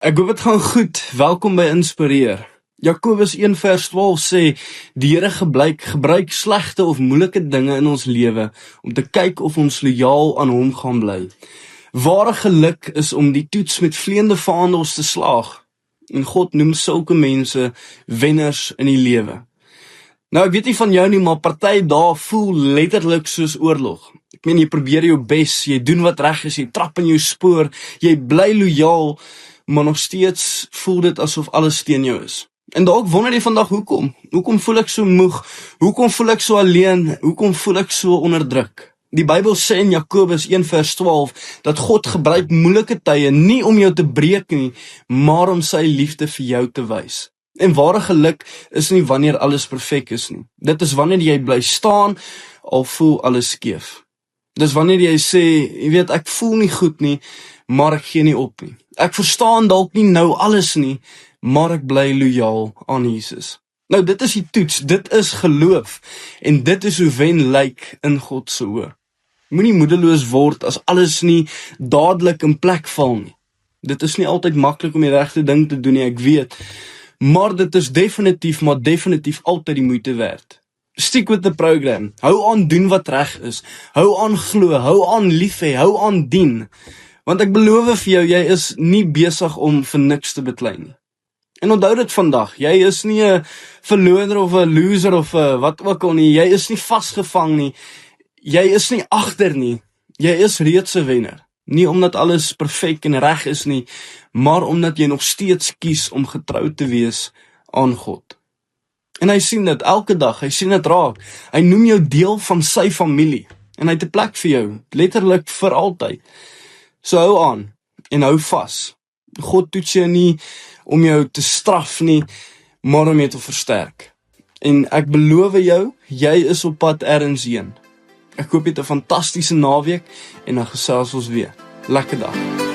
Ek hoop het gaan goed, welkom by Inspireer. Jakobus 1 vers 12 sê, die Here gebruik slegte of moeilike dinge in ons lewe, om te kyk of ons loyaal aan hom gaan bly. Ware geluk is om die toets met vleiende vaandels te slaag, en God noem sulke mense wenners in die lewe. Nou ek weet nie van jou nie, maar party dae voel letterlik soos oorlog. Ek meen, jy probeer jou bes, jy doen wat reg is, jy trap in jou spoor, jy bly loyaal, maar nog steeds voel dit asof alles teen jou is. En dalk wonder jy vandag hoekom? Hoekom voel ek so moeg? Hoekom voel ek so alleen? Hoekom voel ek so onderdruk? Die Bybel sê in Jakobus 1 vers 12 dat God gebruik moeilike tye nie om jou te breek nie, maar om sy liefde vir jou te wys. En ware geluk is nie wanneer alles perfek is nie. Dit is wanneer jy bly staan al voel alles skeef. Dis wanneer jy sê, jy weet, ek voel nie goed nie, maar ek gee nie op nie. Ek verstaan dalk nie nou alles nie, maar ek bly loyaal aan Jesus. Nou dit is die toets, dit is geloof, en dit is hoe wen lyk in God se oë. Moenie moedeloos word as alles nie dadelik in plek val nie. Dit is nie altyd maklik om die regte ding te doen nie, ek weet, maar dit is definitief altyd die moeite werd. Stick with the program, hou aan doen wat reg is, hou aan glo, hou aan lief hê, hou aan dien, want ek beloof vir jou, jy is nie besig om vir niks te beklei nie. En onthou dit vandag, jy is nie 'n verlorer of 'n loser of wat ook al nie, jy is nie vasgevang nie, jy is nie agter nie, jy is reeds 'n wenner. Nie omdat alles perfek en reg is nie, maar omdat jy nog steeds kies om getrou te wees aan God. En hy sien dit elke dag, hy sien dit raak. Hy noem jou deel van sy familie, en hy het 'n plek vir jou, letterlik vir altyd. So hou aan, en hou vas. God toets jou nie om jou te straf nie, maar om jou te versterk. En ek beloof jou, jy is op pad ergens heen. Ek hoop jy het 'n fantastiese naweek, en dan gesels ons weer. Lekker dag.